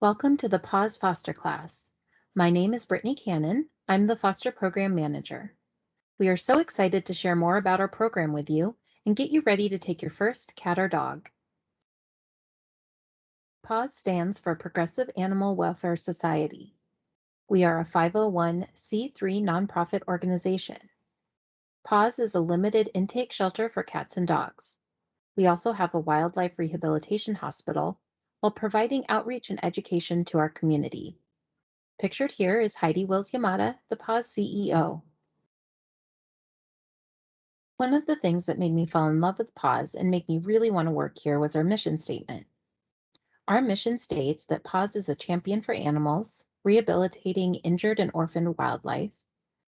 Welcome to the PAWS Foster Class. My name is Brittany Cannon. I'm the Foster Program Manager. We are so excited to share more about our program with you and get you ready to take your first cat or dog. PAWS stands for Progressive Animal Welfare Society. We are a 501c3 nonprofit organization. PAWS is a limited intake shelter for cats and dogs. We also have a wildlife rehabilitation hospital while providing outreach and education to our community. Pictured here is Heidi Wills-Yamada, the PAWS CEO. One of the things that made me fall in love with PAWS and make me really want to work here was our mission statement. Our mission states that PAWS is a champion for animals, rehabilitating injured and orphaned wildlife,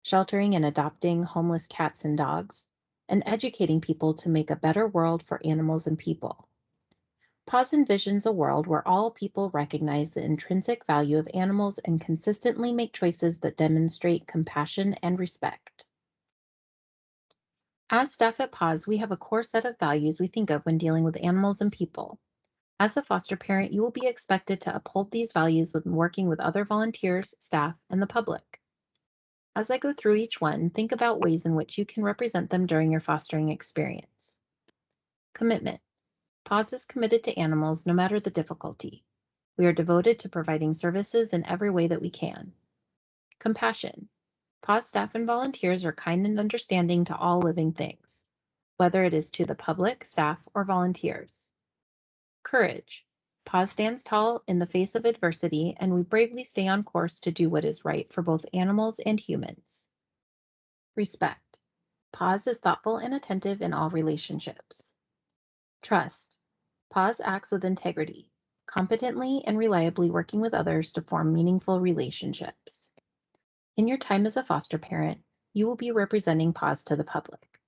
sheltering and adopting homeless cats and dogs, and educating people to make a better world for animals and people. PAWS envisions a world where all people recognize the intrinsic value of animals and consistently make choices that demonstrate compassion and respect. As staff at PAWS, we have a core set of values we think of when dealing with animals and people. As a foster parent, you will be expected to uphold these values when working with other volunteers, staff, and the public. As I go through each one, think about ways in which you can represent them during your fostering experience. Commitment. PAWS is committed to animals no matter the difficulty. We are devoted to providing services in every way that we can. Compassion. PAWS staff and volunteers are kind and understanding to all living things, whether it is to the public, staff, or volunteers. Courage. PAWS stands tall in the face of adversity, and we bravely stay on course to do what is right for both animals and humans. Respect. PAWS is thoughtful and attentive in all relationships. Trust. PAWS acts with integrity, competently and reliably working with others to form meaningful relationships. In your time as a foster parent, you will be representing PAWS to the public.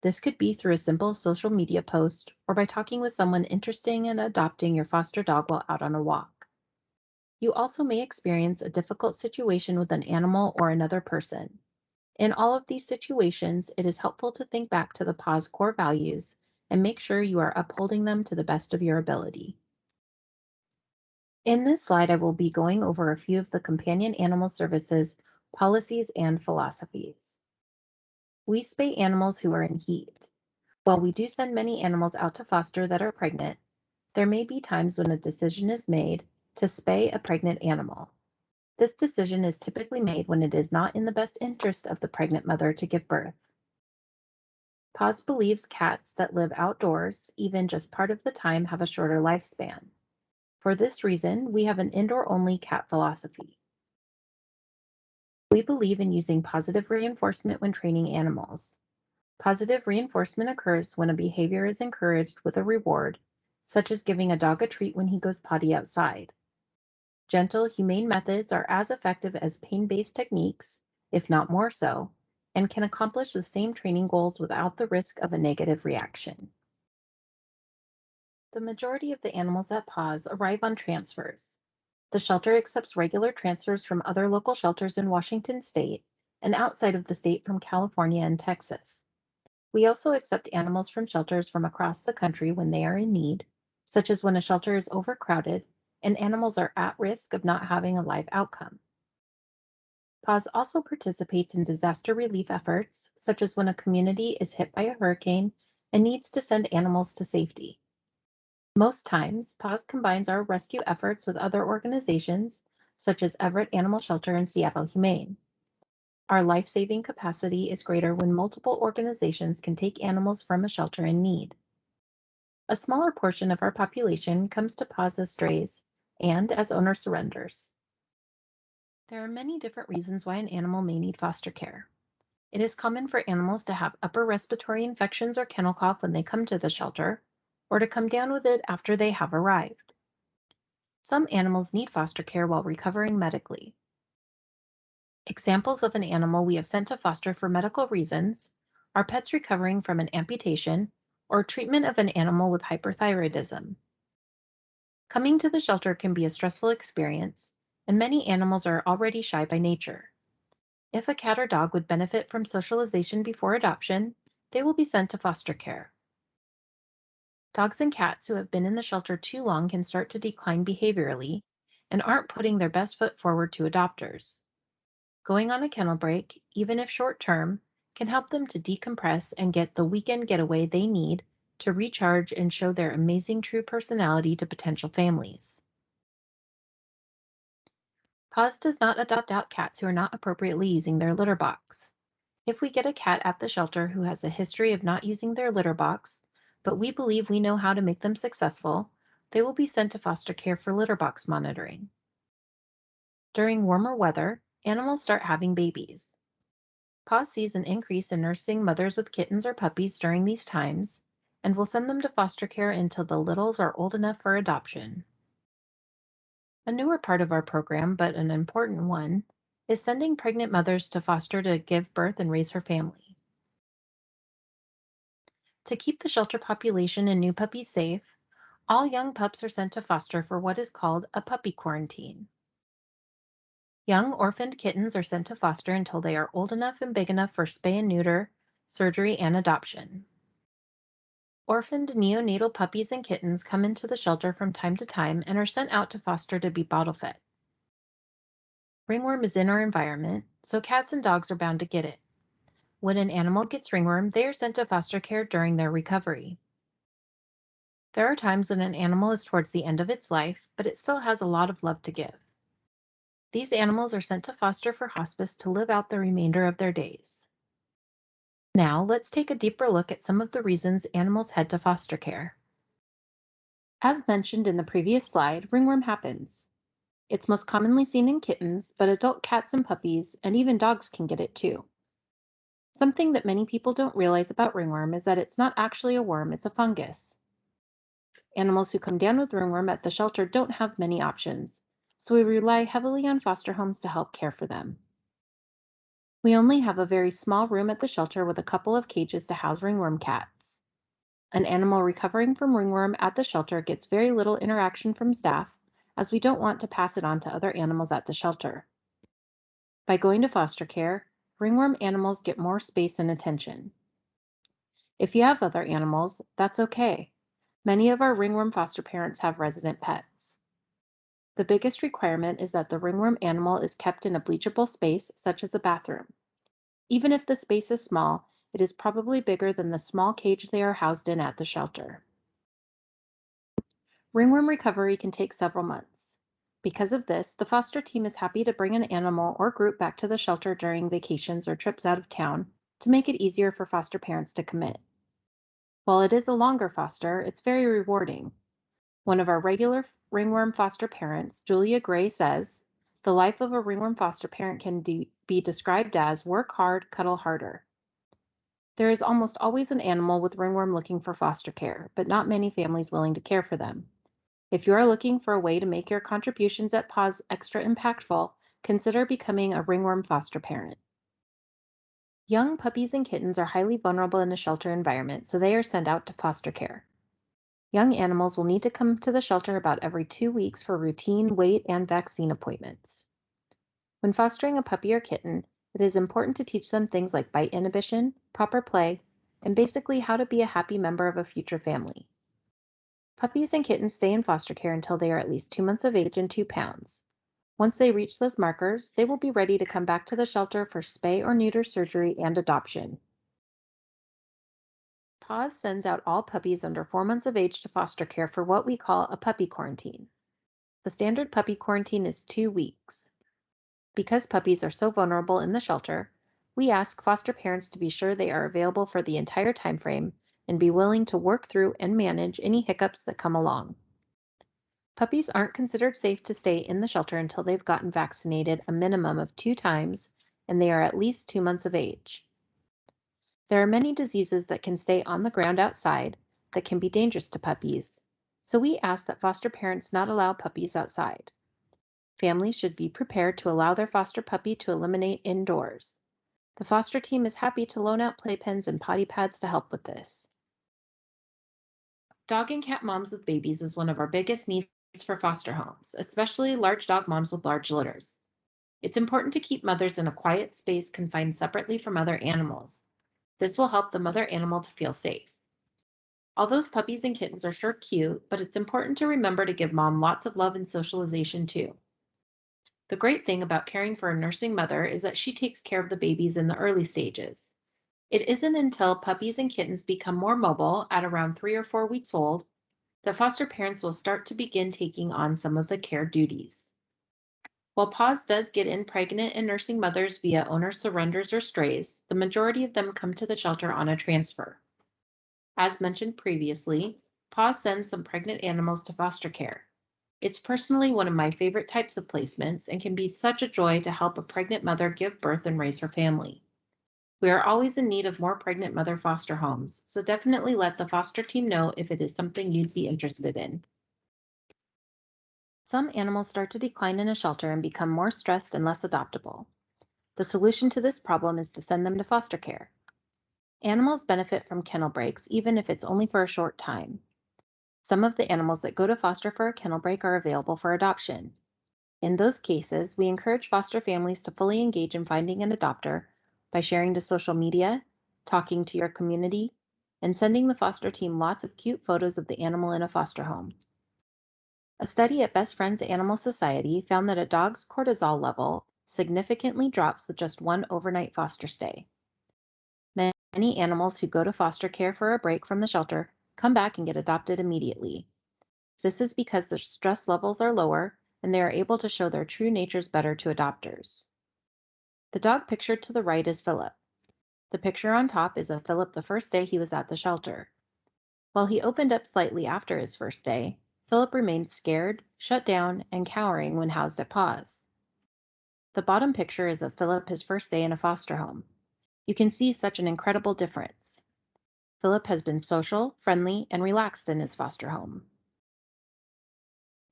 This could be through a simple social media post or by talking with someone interested in adopting your foster dog while out on a walk. You also may experience a difficult situation with an animal or another person. In all of these situations, it is helpful to think back to the PAWS core values and make sure you are upholding them to the best of your ability. In this slide, I will be going over a few of the companion animal services, policies, and philosophies. We spay animals who are in heat. While we do send many animals out to foster that are pregnant, there may be times when a decision is made to spay a pregnant animal. This decision is typically made when it is not in the best interest of the pregnant mother to give birth. PAWS believes cats that live outdoors, even just part of the time, have a shorter lifespan. For this reason, we have an indoor-only cat philosophy. We believe in using positive reinforcement when training animals. Positive reinforcement occurs when a behavior is encouraged with a reward, such as giving a dog a treat when he goes potty outside. Gentle, humane methods are as effective as pain-based techniques, if not more so, and can accomplish the same training goals without the risk of a negative reaction. The majority of the animals at PAWS arrive on transfers. The shelter accepts regular transfers from other local shelters in Washington state and outside of the state from California and Texas. We also accept animals from shelters from across the country when they are in need, such as when a shelter is overcrowded and animals are at risk of not having a live outcome. PAWS also participates in disaster relief efforts, such as when a community is hit by a hurricane and needs to send animals to safety. Most times, PAWS combines our rescue efforts with other organizations, such as Everett Animal Shelter and Seattle Humane. Our life-saving capacity is greater when multiple organizations can take animals from a shelter in need. A smaller portion of our population comes to PAWS as strays and as owner surrenders. There are many different reasons why an animal may need foster care. It is common for animals to have upper respiratory infections or kennel cough when they come to the shelter, or to come down with it after they have arrived. Some animals need foster care while recovering medically. Examples of an animal we have sent to foster for medical reasons are pets recovering from an amputation or treatment of an animal with hyperthyroidism. Coming to the shelter can be a stressful experience, and many animals are already shy by nature. If a cat or dog would benefit from socialization before adoption, they will be sent to foster care. Dogs and cats who have been in the shelter too long can start to decline behaviorally, and aren't putting their best foot forward to adopters. Going on a kennel break, even if short term, can help them to decompress and get the weekend getaway they need to recharge and show their amazing true personality to potential families. PAWS does not adopt out cats who are not appropriately using their litter box. If we get a cat at the shelter who has a history of not using their litter box, but we believe we know how to make them successful, they will be sent to foster care for litter box monitoring. During warmer weather, animals start having babies. PAWS sees an increase in nursing mothers with kittens or puppies during these times, and will send them to foster care until the littles are old enough for adoption. A newer part of our program, but an important one, is sending pregnant mothers to foster to give birth and raise her family. To keep the shelter population and new puppies safe, all young pups are sent to foster for what is called a puppy quarantine. Young orphaned kittens are sent to foster until they are old enough and big enough for spay and neuter, surgery, and adoption. Orphaned neonatal puppies and kittens come into the shelter from time to time and are sent out to foster to be bottle fed. Ringworm is in our environment, so cats and dogs are bound to get it. When an animal gets ringworm, they are sent to foster care during their recovery. There are times when an animal is towards the end of its life, but it still has a lot of love to give. These animals are sent to foster for hospice to live out the remainder of their days. Now, let's take a deeper look at some of the reasons animals head to foster care. As mentioned in the previous slide, ringworm happens. It's most commonly seen in kittens, but adult cats and puppies, and even dogs can get it too. Something that many people don't realize about ringworm is that it's not actually a worm, it's a fungus. Animals who come down with ringworm at the shelter don't have many options, so we rely heavily on foster homes to help care for them. We only have a very small room at the shelter with a couple of cages to house ringworm cats. An animal recovering from ringworm at the shelter gets very little interaction from staff, as we don't want to pass it on to other animals at the shelter. By going to foster care, ringworm animals get more space and attention. If you have other animals, that's okay. Many of our ringworm foster parents have resident pets. The biggest requirement is that the ringworm animal is kept in a bleachable space, such as a bathroom. Even if the space is small, it is probably bigger than the small cage they are housed in at the shelter. Ringworm recovery can take several months. Because of this, the foster team is happy to bring an animal or group back to the shelter during vacations or trips out of town to make it easier for foster parents to commit. While it is a longer foster, it's very rewarding. One of our regular ringworm foster parents, Julia Gray, says, "The life of a ringworm foster parent can be described as work hard, cuddle harder." There is almost always an animal with ringworm looking for foster care, but not many families willing to care for them. If you are looking for a way to make your contributions at PAWS extra impactful, consider becoming a ringworm foster parent. Young puppies and kittens are highly vulnerable in a shelter environment, so they are sent out to foster care. Young animals will need to come to the shelter about every 2 weeks for routine weight and vaccine appointments. When fostering a puppy or kitten, it is important to teach them things like bite inhibition, proper play, and basically how to be a happy member of a future family. Puppies and kittens stay in foster care until they are at least 2 months of age and 2 pounds. Once they reach those markers, they will be ready to come back to the shelter for spay or neuter surgery and adoption. PAWS sends out all puppies under 4 months of age to foster care for what we call a puppy quarantine. The standard puppy quarantine is 2 weeks. Because puppies are so vulnerable in the shelter, we ask foster parents to be sure they are available for the entire time frame and be willing to work through and manage any hiccups that come along. Puppies aren't considered safe to stay in the shelter until they've gotten vaccinated a minimum of 2 times and they are at least 2 months of age. There are many diseases that can stay on the ground outside that can be dangerous to puppies, so we ask that foster parents not allow puppies outside. Families should be prepared to allow their foster puppy to eliminate indoors. The foster team is happy to loan out playpens and potty pads to help with this. Dog and cat moms with babies is one of our biggest needs for foster homes, especially large dog moms with large litters. It's important to keep mothers in a quiet space confined separately from other animals. This will help the mother animal to feel safe. All those puppies and kittens are sure cute, but it's important to remember to give mom lots of love and socialization too. The great thing about caring for a nursing mother is that she takes care of the babies in the early stages. It isn't until puppies and kittens become more mobile at around 3 or 4 weeks old that foster parents will start to begin taking on some of the care duties. While PAWS does get in pregnant and nursing mothers via owner surrenders or strays, the majority of them come to the shelter on a transfer. As mentioned previously, PAWS sends some pregnant animals to foster care. It's personally one of my favorite types of placements and can be such a joy to help a pregnant mother give birth and raise her family. We are always in need of more pregnant mother foster homes, so definitely let the foster team know if it is something you'd be interested in. Some animals start to decline in a shelter and become more stressed and less adoptable. The solution to this problem is to send them to foster care. Animals benefit from kennel breaks even if it's only for a short time. Some of the animals that go to foster for a kennel break are available for adoption. In those cases, we encourage foster families to fully engage in finding an adopter by sharing to social media, talking to your community, and sending the foster team lots of cute photos of the animal in a foster home. A study at Best Friends Animal Society found that a dog's cortisol level significantly drops with just one overnight foster stay. Many animals who go to foster care for a break from the shelter come back and get adopted immediately. This is because their stress levels are lower and they are able to show their true natures better to adopters. The dog pictured to the right is Philip. The picture on top is of Philip the first day he was at the shelter. While he opened up slightly after his first day, Philip remained scared, shut down, and cowering when housed at PAWS. The bottom picture is of Philip his first day in a foster home. You can see such an incredible difference. Philip has been social, friendly, and relaxed in his foster home.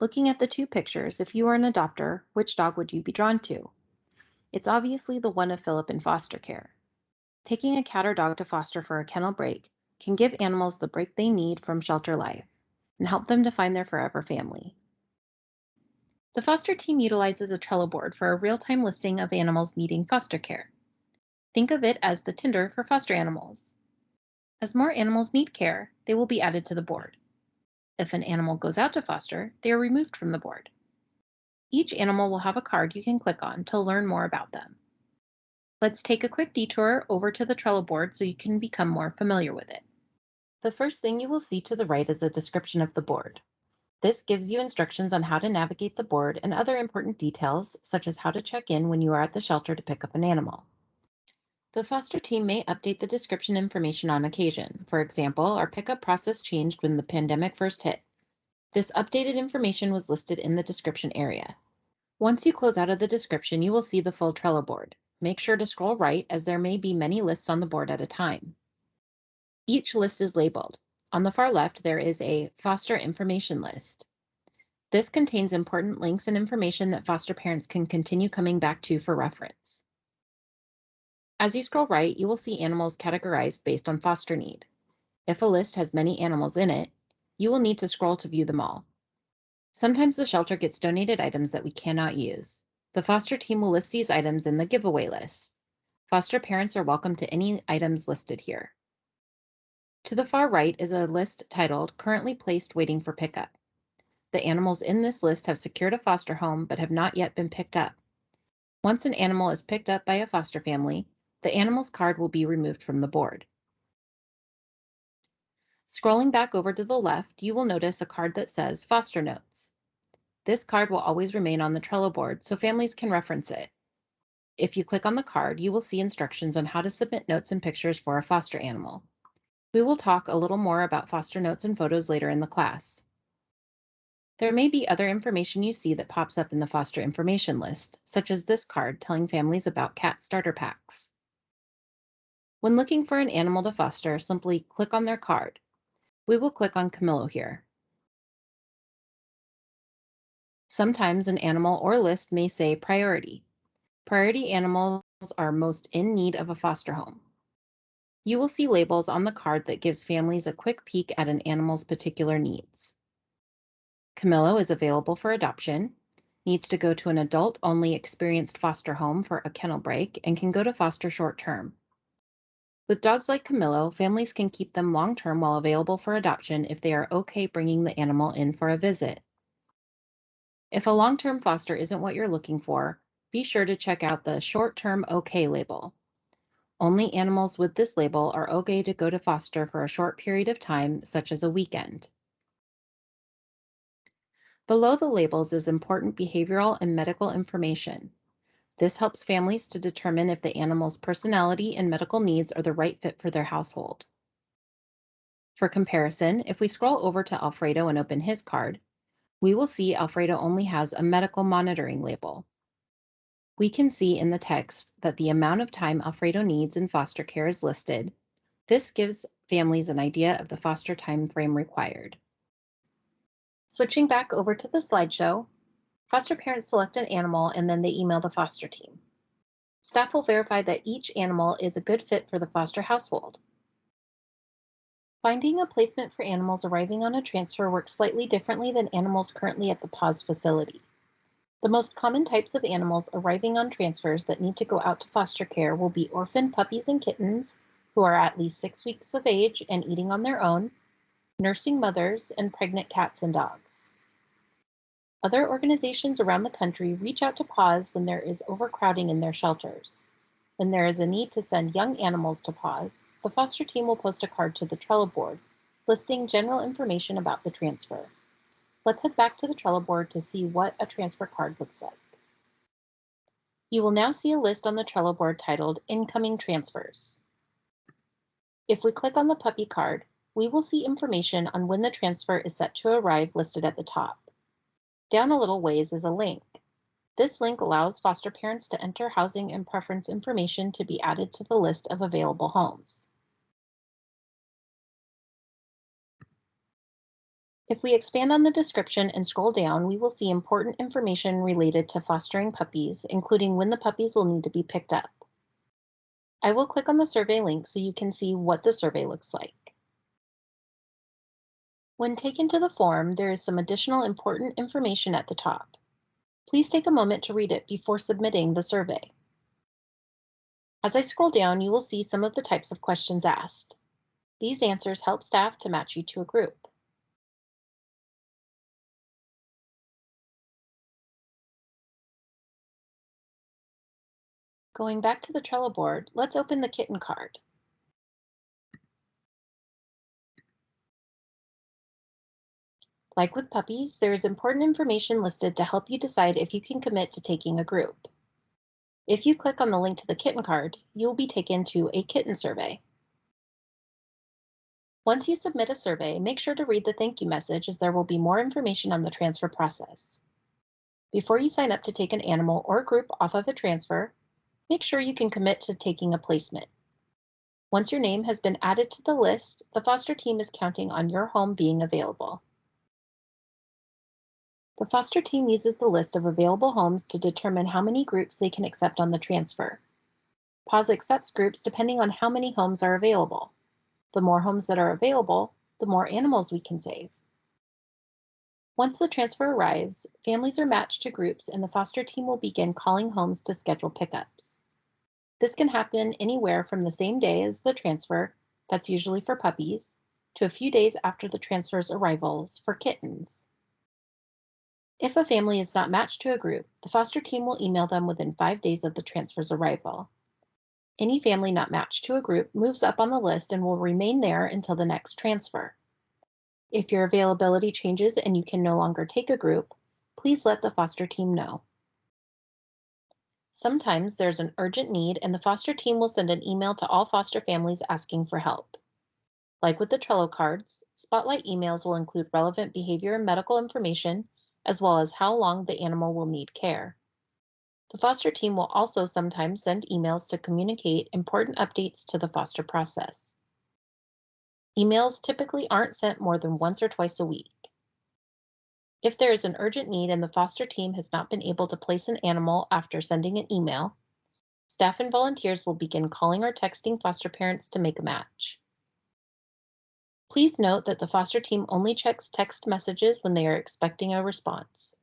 Looking at the two pictures, if you were an adopter, which dog would you be drawn to? It's obviously the one of Philip in foster care. Taking a cat or dog to foster for a kennel break can give animals the break they need from shelter life and help them to find their forever family. The foster team utilizes a Trello board for a real-time listing of animals needing foster care. Think of it as the Tinder for foster animals. As more animals need care, they will be added to the board. If an animal goes out to foster, they are removed from the board. Each animal will have a card you can click on to learn more about them. Let's take a quick detour over to the Trello board so you can become more familiar with it. The first thing you will see to the right is a description of the board. This gives you instructions on how to navigate the board and other important details, such as how to check in when you are at the shelter to pick up an animal. The foster team may update the description information on occasion. For example, our pickup process changed when the pandemic first hit. This updated information was listed in the description area. Once you close out of the description, you will see the full Trello board. Make sure to scroll right as there may be many lists on the board at a time. Each list is labeled. On the far left, there is a foster information list. This contains important links and information that foster parents can continue coming back to for reference. As you scroll right, you will see animals categorized based on foster need. If a list has many animals in it, you will need to scroll to view them all. Sometimes the shelter gets donated items that we cannot use. The foster team will list these items in the giveaway list. Foster parents are welcome to any items listed here. To the far right is a list titled Currently Placed Waiting for Pickup. The animals in this list have secured a foster home but have not yet been picked up. Once an animal is picked up by a foster family, the animal's card will be removed from the board. Scrolling back over to the left, you will notice a card that says Foster Notes. This card will always remain on the Trello board so families can reference it. If you click on the card, you will see instructions on how to submit notes and pictures for a foster animal. We will talk a little more about foster notes and photos later in the class. There may be other information you see that pops up in the foster information list, such as this card telling families about cat starter packs. When looking for an animal to foster, simply click on their card. We will click on Camillo here. Sometimes an animal or list may say priority. Priority animals are most in need of a foster home. You will see labels on the card that gives families a quick peek at an animal's particular needs. Camillo is available for adoption, needs to go to an adult-only experienced foster home for a kennel break, and can go to foster short-term. With dogs like Camillo, families can keep them long-term while available for adoption if they are okay bringing the animal in for a visit. If a long-term foster isn't what you're looking for, be sure to check out the short-term OK label. Only animals with this label are okay to go to foster for a short period of time, such as a weekend. Below the labels is important behavioral and medical information. This helps families to determine if the animal's personality and medical needs are the right fit for their household. For comparison, if we scroll over to Alfredo and open his card, we will see Alfredo only has a medical monitoring label. We can see in the text that the amount of time Alfredo needs in foster care is listed. This gives families an idea of the foster time frame required. Switching back over to the slideshow, foster parents select an animal and then they email the foster team. Staff will verify that each animal is a good fit for the foster household. Finding a placement for animals arriving on a transfer works slightly differently than animals currently at the PAWS facility. The most common types of animals arriving on transfers that need to go out to foster care will be orphan puppies and kittens who are at least 6 weeks of age and eating on their own, nursing mothers, and pregnant cats and dogs. Other organizations around the country reach out to PAWS when there is overcrowding in their shelters. When there is a need to send young animals to PAWS, the foster team will post a card to the Trello board listing general information about the transfer. Let's head back to the Trello board to see what a transfer card looks like. You will now see a list on the Trello board titled Incoming Transfers. If we click on the puppy card, we will see information on when the transfer is set to arrive listed at the top. Down a little ways is a link. This link allows foster parents to enter housing and preference information to be added to the list of available homes. If we expand on the description and scroll down, we will see important information related to fostering puppies, including when the puppies will need to be picked up. I will click on the survey link so you can see what the survey looks like. When taken to the form, there is some additional important information at the top. Please take a moment to read it before submitting the survey. As I scroll down, you will see some of the types of questions asked. These answers help staff to match you to a group. Going back to the Trello board, let's open the kitten card. Like with puppies, there is important information listed to help you decide if you can commit to taking a group. If you click on the link to the kitten card, you will be taken to a kitten survey. Once you submit a survey, make sure to read the thank you message as there will be more information on the transfer process. Before you sign up to take an animal or group off of a transfer, make sure you can commit to taking a placement. Once your name has been added to the list, the foster team is counting on your home being available. The foster team uses the list of available homes to determine how many groups they can accept on the transfer. PAWS accepts groups depending on how many homes are available. The more homes that are available, the more animals we can save. Once the transfer arrives, families are matched to groups and the foster team will begin calling homes to schedule pickups. This can happen anywhere from the same day as the transfer, that's usually for puppies, to a few days after the transfer's arrivals for kittens. If a family is not matched to a group, the foster team will email them within 5 days of the transfer's arrival. Any family not matched to a group moves up on the list and will remain there until the next transfer. If your availability changes and you can no longer take a group, please let the foster team know. Sometimes there's an urgent need and the foster team will send an email to all foster families asking for help. Like with the Trello cards, Spotlight emails will include relevant behavior and medical information, as well as how long the animal will need care. The foster team will also sometimes send emails to communicate important updates to the foster process. Emails typically aren't sent more than once or twice a week. If there is an urgent need and the foster team has not been able to place an animal after sending an email, staff and volunteers will begin calling or texting foster parents to make a match. Please note that the foster team only checks text messages when they are expecting a response.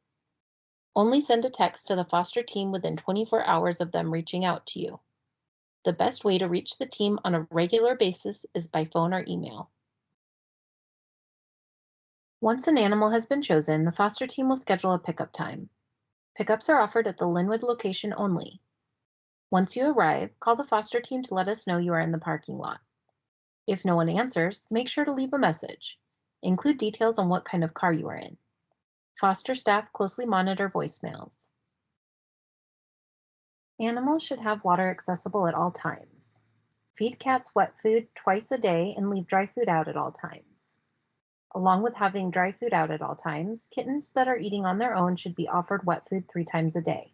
Only send a text to the foster team within 24 hours of them reaching out to you. The best way to reach the team on a regular basis is by phone or email. Once an animal has been chosen, the foster team will schedule a pickup time. Pickups are offered at the Linwood location only. Once you arrive, call the foster team to let us know you are in the parking lot. If no one answers, make sure to leave a message. Include details on what kind of car you are in. Foster staff closely monitor voicemails. Animals should have water accessible at all times. Feed cats wet food twice a day and leave dry food out at all times. Along with having dry food out at all times, kittens that are eating on their own should be offered wet food 3 times a day.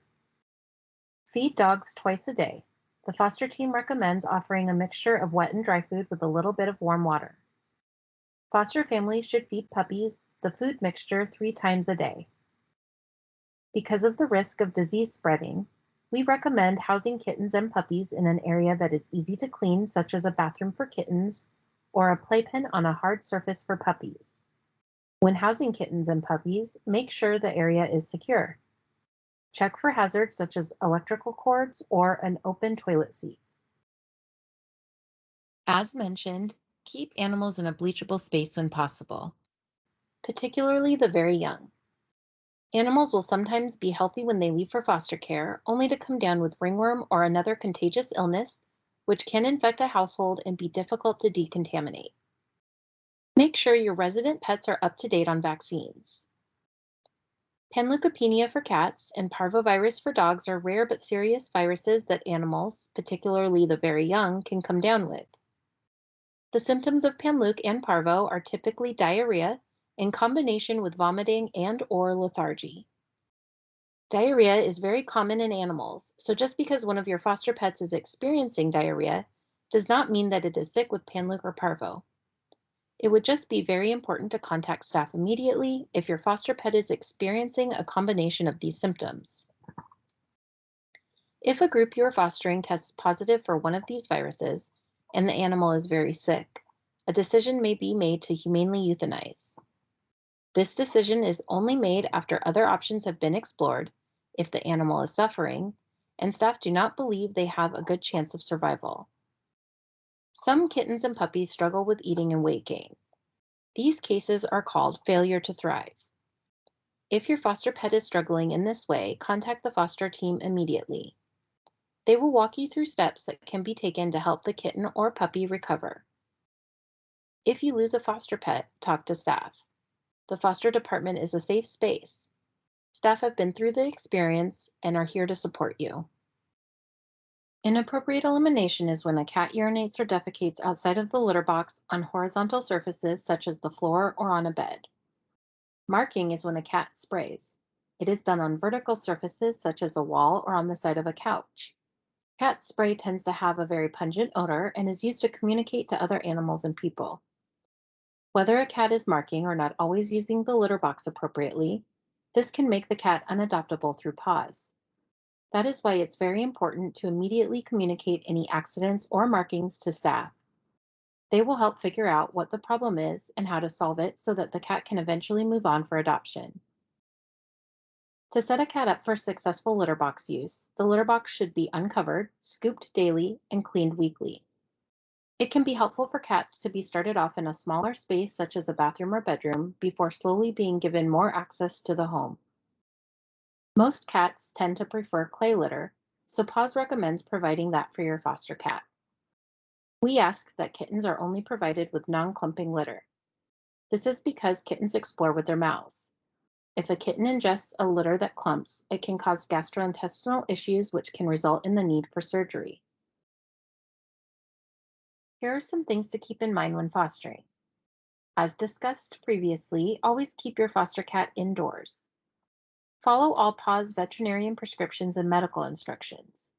Feed dogs twice a day. The foster team recommends offering a mixture of wet and dry food with a little bit of warm water. Foster families should feed puppies the food mixture 3 times a day. Because of the risk of disease spreading, we recommend housing kittens and puppies in an area that is easy to clean, such as a bathroom for kittens or a playpen on a hard surface for puppies. When housing kittens and puppies, make sure the area is secure. Check for hazards such as electrical cords or an open toilet seat. As mentioned, keep animals in a bleachable space when possible, particularly the very young. Animals will sometimes be healthy when they leave for foster care, only to come down with ringworm or another contagious illness, which can infect a household and be difficult to decontaminate. Make sure your resident pets are up to date on vaccines. Panleukopenia for cats and parvovirus for dogs are rare but serious viruses that animals, particularly the very young, can come down with. The symptoms of panleuc and parvo are typically diarrhea in combination with vomiting and/or lethargy. Diarrhea is very common in animals, so just because one of your foster pets is experiencing diarrhea does not mean that it is sick with panleuc or parvo. It would just be very important to contact staff immediately if your foster pet is experiencing a combination of these symptoms. If a group you are fostering tests positive for one of these viruses and the animal is very sick, a decision may be made to humanely euthanize. This decision is only made after other options have been explored, if the animal is suffering, and staff do not believe they have a good chance of survival. Some kittens and puppies struggle with eating and weight gain. These cases are called failure to thrive. If your foster pet is struggling in this way, contact the foster team immediately. They will walk you through steps that can be taken to help the kitten or puppy recover. If you lose a foster pet, talk to staff. The foster department is a safe space. Staff have been through the experience and are here to support you. Inappropriate elimination is when a cat urinates or defecates outside of the litter box on horizontal surfaces such as the floor or on a bed. Marking is when a cat sprays. It is done on vertical surfaces such as a wall or on the side of a couch. Cat spray tends to have a very pungent odor and is used to communicate to other animals and people. Whether a cat is marking or not always using the litter box appropriately, this can make the cat unadoptable through PAWS. That is why it's very important to immediately communicate any accidents or markings to staff. They will help figure out what the problem is and how to solve it so that the cat can eventually move on for adoption. To set a cat up for successful litter box use, the litter box should be uncovered, scooped daily, and cleaned weekly. It can be helpful for cats to be started off in a smaller space such as a bathroom or bedroom before slowly being given more access to the home. Most cats tend to prefer clay litter, so PAWS recommends providing that for your foster cat. We ask that kittens are only provided with non-clumping litter. This is because kittens explore with their mouths. If a kitten ingests a litter that clumps, it can cause gastrointestinal issues which can result in the need for surgery. Here are some things to keep in mind when fostering. As discussed previously, always keep your foster cat indoors. Follow all PAWS veterinarian prescriptions and medical instructions.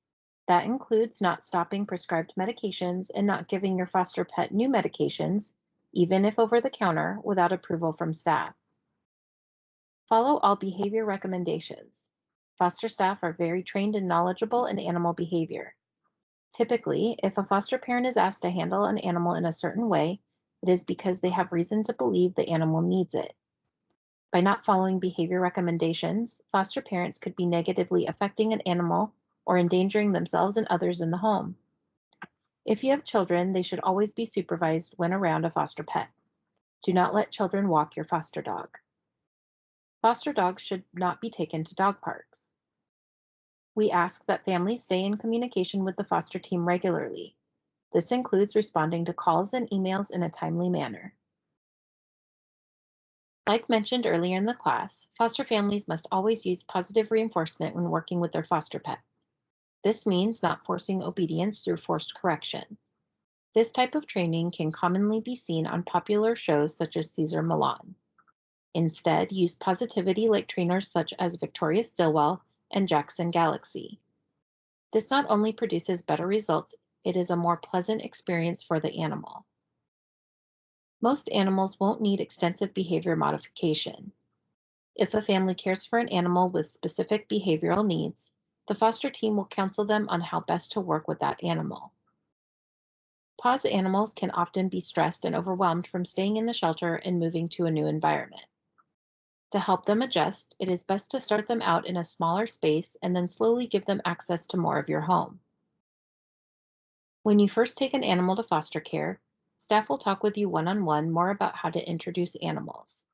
That includes not stopping prescribed medications and not giving your foster pet new medications, even if over the counter, without approval from staff. Follow all behavior recommendations. Foster staff are very trained and knowledgeable in animal behavior. Typically, if a foster parent is asked to handle an animal in a certain way, it is because they have reason to believe the animal needs it. By not following behavior recommendations, foster parents could be negatively affecting an animal or endangering themselves and others in the home. If you have children, they should always be supervised when around a foster pet. Do not let children walk your foster dog. Foster dogs should not be taken to dog parks. We ask that families stay in communication with the foster team regularly. This includes responding to calls and emails in a timely manner. Like mentioned earlier in the class, foster families must always use positive reinforcement when working with their foster pet. This means not forcing obedience through forced correction. This type of training can commonly be seen on popular shows such as Caesar Milan. Instead, use positivity like trainers such as Victoria Stilwell and Jackson Galaxy. This not only produces better results, it is a more pleasant experience for the animal. Most animals won't need extensive behavior modification. If a family cares for an animal with specific behavioral needs, the foster team will counsel them on how best to work with that animal. PAWS animals can often be stressed and overwhelmed from staying in the shelter and moving to a new environment. To help them adjust, it is best to start them out in a smaller space and then slowly give them access to more of your home. When you first take an animal to foster care, staff will talk with you one-on-one more about how to introduce animals.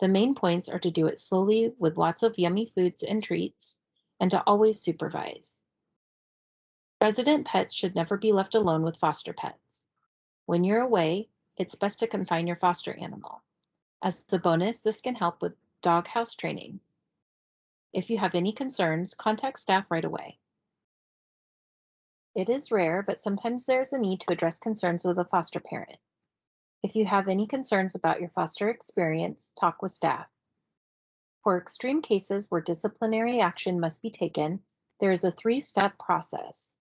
The main points are to do it slowly with lots of yummy foods and treats, and to always supervise. Resident pets should never be left alone with foster pets. When you're away, it's best to confine your foster animal. As a bonus, this can help with doghouse training. If you have any concerns, contact staff right away. It is rare, but sometimes there's a need to address concerns with a foster parent. If you have any concerns about your foster experience, talk with staff. For extreme cases where disciplinary action must be taken, there is a 3-step process.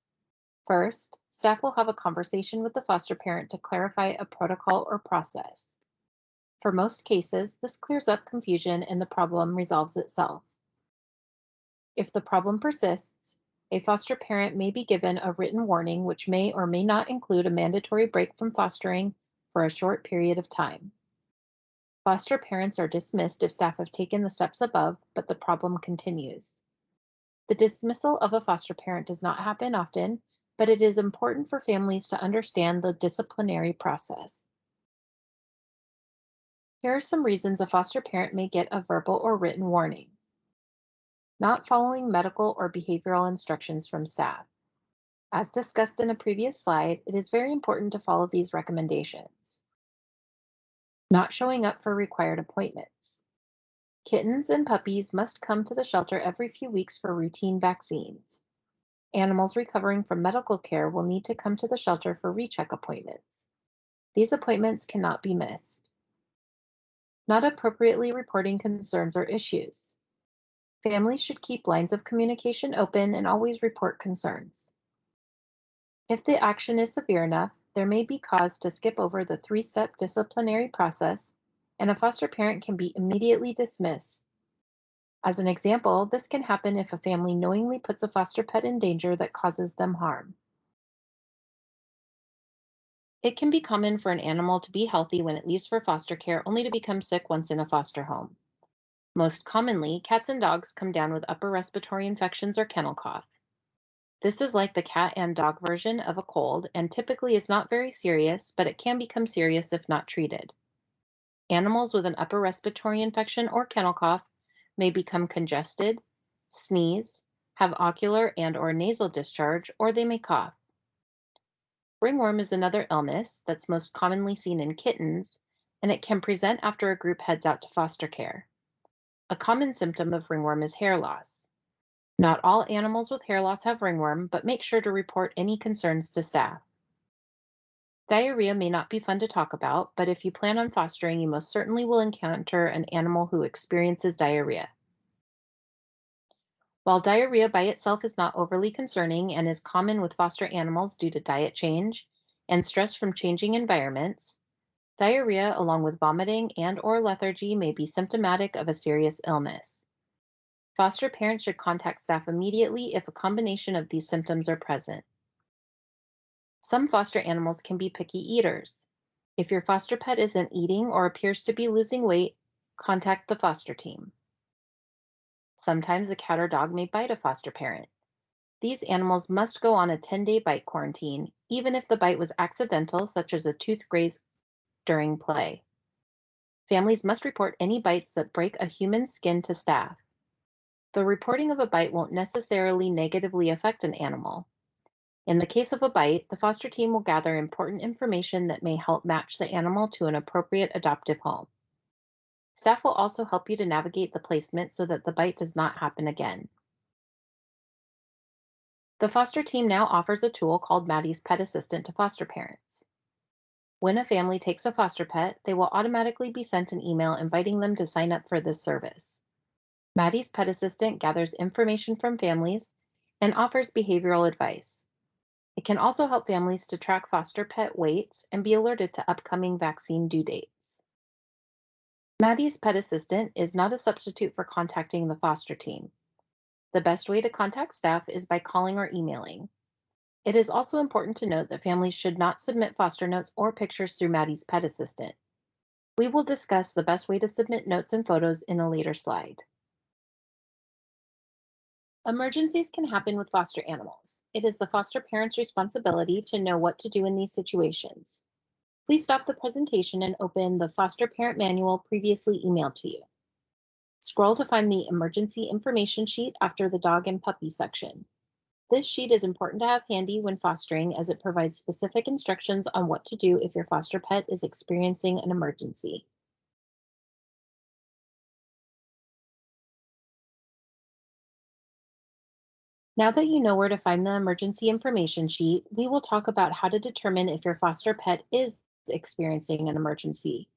First, staff will have a conversation with the foster parent to clarify a protocol or process. For most cases, this clears up confusion and the problem resolves itself. If the problem persists, a foster parent may be given a written warning which may or may not include a mandatory break from fostering for a short period of time. Foster parents are dismissed if staff have taken the steps above, but the problem continues. The dismissal of a foster parent does not happen often, but it is important for families to understand the disciplinary process. Here are some reasons a foster parent may get a verbal or written warning. Not following medical or behavioral instructions from staff. As discussed in a previous slide, it is very important to follow these recommendations. Not showing up for required appointments. Kittens and puppies must come to the shelter every few weeks for routine vaccines. Animals recovering from medical care will need to come to the shelter for recheck appointments. These appointments cannot be missed. Not appropriately reporting concerns or issues. Families should keep lines of communication open and always report concerns. If the action is severe enough, there may be cause to skip over the 3-step disciplinary process, and a foster parent can be immediately dismissed. As an example, this can happen if a family knowingly puts a foster pet in danger that causes them harm. It can be common for an animal to be healthy when it leaves for foster care only to become sick once in a foster home. Most commonly, cats and dogs come down with upper respiratory infections or kennel cough. This is like the cat and dog version of a cold and typically is not very serious, but it can become serious if not treated. Animals with an upper respiratory infection or kennel cough may become congested, sneeze, have ocular and/or nasal discharge, or they may cough. Ringworm is another illness that's most commonly seen in kittens, and it can present after a group heads out to foster care. A common symptom of ringworm is hair loss. Not all animals with hair loss have ringworm, but make sure to report any concerns to staff. Diarrhea may not be fun to talk about, but if you plan on fostering, you most certainly will encounter an animal who experiences diarrhea. While diarrhea by itself is not overly concerning and is common with foster animals due to diet change and stress from changing environments, diarrhea along with vomiting and/or lethargy may be symptomatic of a serious illness. Foster parents should contact staff immediately if a combination of these symptoms are present. Some foster animals can be picky eaters. If your foster pet isn't eating or appears to be losing weight, contact the foster team. Sometimes a cat or dog may bite a foster parent. These animals must go on a 10-day bite quarantine, even if the bite was accidental, such as a tooth graze during play. Families must report any bites that break a human's skin to staff. The reporting of a bite won't necessarily negatively affect an animal. In the case of a bite, the foster team will gather important information that may help match the animal to an appropriate adoptive home. Staff will also help you to navigate the placement so that the bite does not happen again. The foster team now offers a tool called Maddie's Pet Assistant to foster parents. When a family takes a foster pet, they will automatically be sent an email inviting them to sign up for this service. Maddie's Pet Assistant gathers information from families and offers behavioral advice. It can also help families to track foster pet weights and be alerted to upcoming vaccine due dates. Maddie's Pet Assistant is not a substitute for contacting the foster team. The best way to contact staff is by calling or emailing. It is also important to note that families should not submit foster notes or pictures through Maddie's Pet Assistant. We will discuss the best way to submit notes and photos in a later slide. Emergencies can happen with foster animals. It is the foster parent's responsibility to know what to do in these situations. Please stop the presentation and open the foster parent manual previously emailed to you. Scroll to find the emergency information sheet after the dog and puppy section. This sheet is important to have handy when fostering as it provides specific instructions on what to do if your foster pet is experiencing an emergency. Now that you know where to find the emergency information sheet, we will talk about how to determine if your foster pet is experiencing an emergency.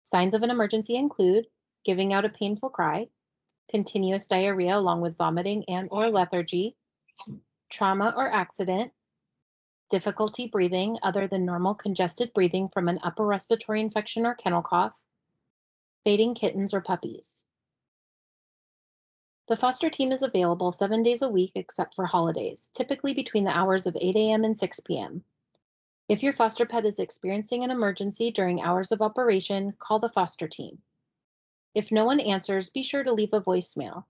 Signs of an emergency include giving out a painful cry, continuous diarrhea along with vomiting and/or lethargy, trauma or accident, difficulty breathing other than normal congested breathing from an upper respiratory infection or kennel cough, fading kittens or puppies. The foster team is available 7 days a week except for holidays, typically between the hours of 8 a.m. and 6 p.m. If your foster pet is experiencing an emergency during hours of operation, call the foster team. If no one answers, be sure to leave a voicemail.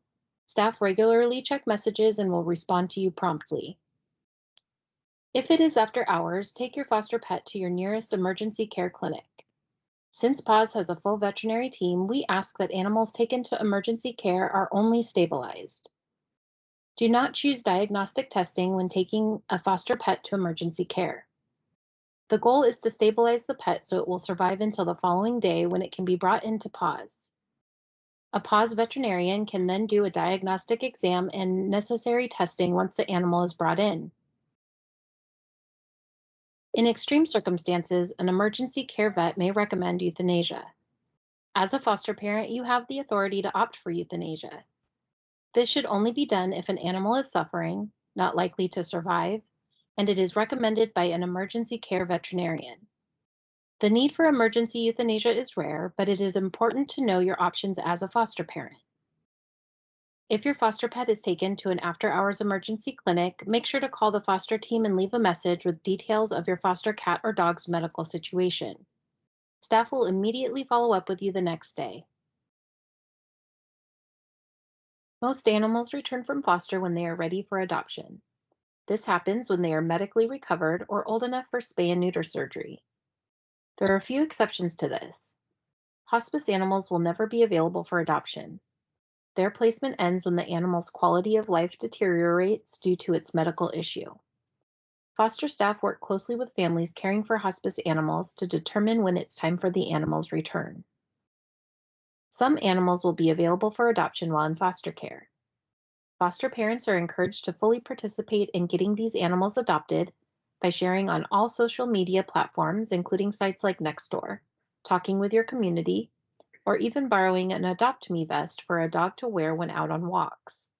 Staff regularly check messages and will respond to you promptly. If it is after hours, take your foster pet to your nearest emergency care clinic. Since PAWS has a full veterinary team, we ask that animals taken to emergency care are only stabilized. Do not choose diagnostic testing when taking a foster pet to emergency care. The goal is to stabilize the pet so it will survive until the following day when it can be brought into PAWS. A PAWS veterinarian can then do a diagnostic exam and necessary testing once the animal is brought in. In extreme circumstances, an emergency care vet may recommend euthanasia. As a foster parent, you have the authority to opt for euthanasia. This should only be done if an animal is suffering, not likely to survive, and it is recommended by an emergency care veterinarian. The need for emergency euthanasia is rare, but it is important to know your options as a foster parent. If your foster pet is taken to an after-hours emergency clinic, make sure to call the foster team and leave a message with details of your foster cat or dog's medical situation. Staff will immediately follow up with you the next day. Most animals return from foster when they are ready for adoption. This happens when they are medically recovered or old enough for spay and neuter surgery. There are a few exceptions to this. Hospice animals will never be available for adoption. Their placement ends when the animal's quality of life deteriorates due to its medical issue. Foster staff work closely with families caring for hospice animals to determine when it's time for the animal's return. Some animals will be available for adoption while in foster care. Foster parents are encouraged to fully participate in getting these animals adopted by sharing on all social media platforms, including sites like Nextdoor, talking with your community, or even borrowing an Adopt Me vest for a dog to wear when out on walks.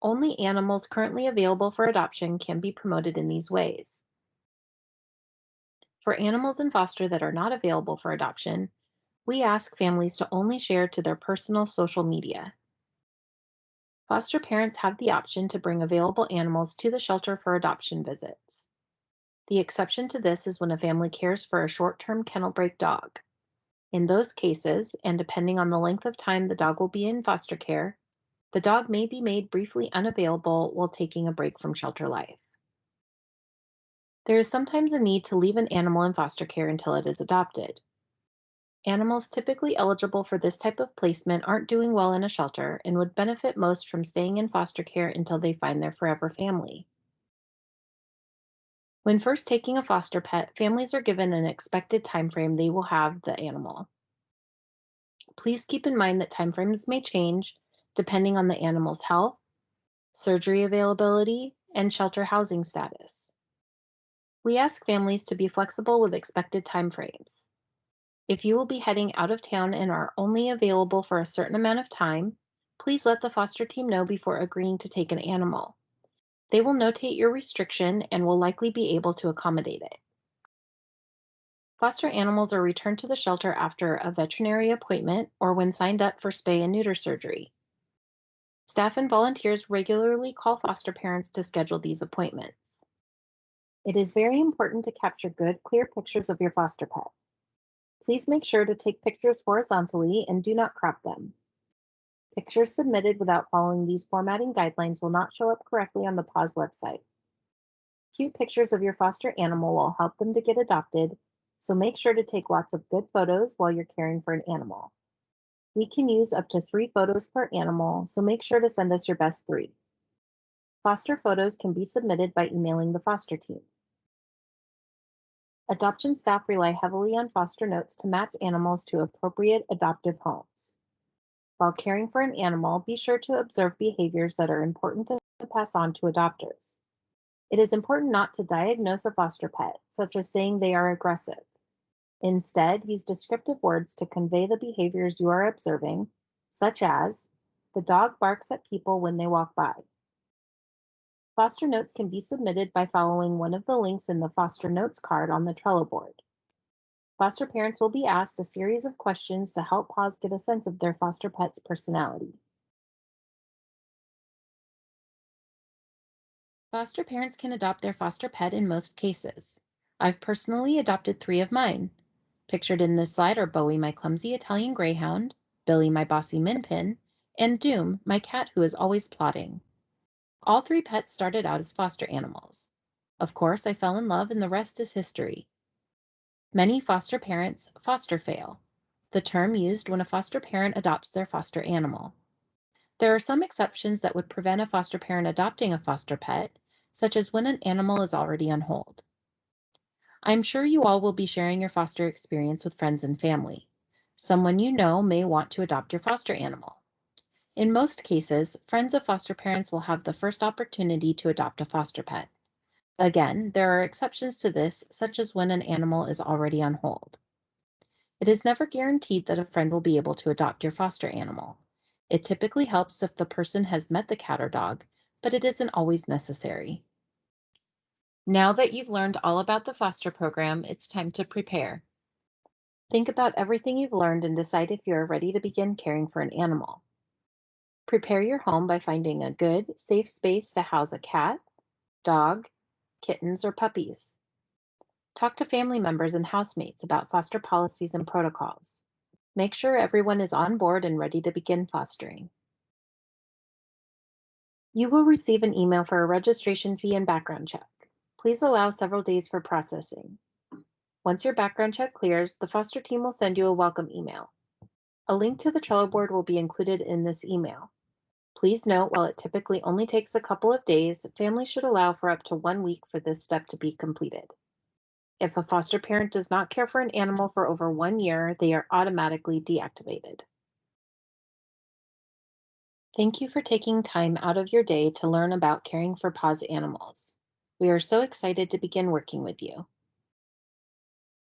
Only animals currently available for adoption can be promoted in these ways. For animals in foster that are not available for adoption, we ask families to only share to their personal social media. Foster parents have the option to bring available animals to the shelter for adoption visits. The exception to this is when a family cares for a short-term kennel break dog. In those cases, and depending on the length of time the dog will be in foster care, the dog may be made briefly unavailable while taking a break from shelter life. There is sometimes a need to leave an animal in foster care until it is adopted. Animals typically eligible for this type of placement aren't doing well in a shelter and would benefit most from staying in foster care until they find their forever family. When first taking a foster pet, families are given an expected time frame they will have the animal. Please keep in mind that timeframes may change depending on the animal's health, surgery availability, and shelter housing status. We ask families to be flexible with expected timeframes. If you will be heading out of town and are only available for a certain amount of time, please let the foster team know before agreeing to take an animal. They will notate your restriction and will likely be able to accommodate it. Foster animals are returned to the shelter after a veterinary appointment or when signed up for spay and neuter surgery. Staff and volunteers regularly call foster parents to schedule these appointments. It is very important to capture good, clear pictures of your foster pet. Please make sure to take pictures horizontally and do not crop them. Pictures submitted without following these formatting guidelines will not show up correctly on the PAWS website. Cute pictures of your foster animal will help them to get adopted, so make sure to take lots of good photos while you're caring for an animal. We can use up to 3 photos per animal, so make sure to send us your best 3. Foster photos can be submitted by emailing the foster team. Adoption staff rely heavily on foster notes to match animals to appropriate adoptive homes. While caring for an animal, be sure to observe behaviors that are important to pass on to adopters. It is important not to diagnose a foster pet, such as saying they are aggressive. Instead, use descriptive words to convey the behaviors you are observing, such as, the dog barks at people when they walk by. Foster notes can be submitted by following one of the links in the foster notes card on the Trello board. Foster parents will be asked a series of questions to help PAWS get a sense of their foster pet's personality. Foster parents can adopt their foster pet in most cases. I've personally adopted 3 of mine. Pictured in this slide are Bowie, my clumsy Italian greyhound, Billy, my bossy Minpin, and Doom, my cat who is always plotting. All 3 pets started out as foster animals. Of course, I fell in love and the rest is history. Many foster parents foster fail, the term used when a foster parent adopts their foster animal. There are some exceptions that would prevent a foster parent adopting a foster pet, such as when an animal is already on hold. I'm sure you all will be sharing your foster experience with friends and family. Someone you know may want to adopt your foster animal. In most cases, friends of foster parents will have the first opportunity to adopt a foster pet. Again, there are exceptions to this, such as when an animal is already on hold. It is never guaranteed that a friend will be able to adopt your foster animal. It typically helps if the person has met the cat or dog, but it isn't always necessary. Now that you've learned all about the foster program, it's time to prepare. Think about everything you've learned and decide if you are ready to begin caring for an animal. Prepare your home by finding a good, safe space to house a cat, dog, kittens, or puppies. Talk to family members and housemates about foster policies and protocols. Make sure everyone is on board and ready to begin fostering. You will receive an email for a registration fee and background check. Please allow several days for processing. Once your background check clears, the foster team will send you a welcome email. A link to the Trello board will be included in this email. Please note, while it typically only takes a couple of days, families should allow for up to 1 week for this step to be completed. If a foster parent does not care for an animal for over 1 year, they are automatically deactivated. Thank you for taking time out of your day to learn about caring for PAWS animals. We are so excited to begin working with you.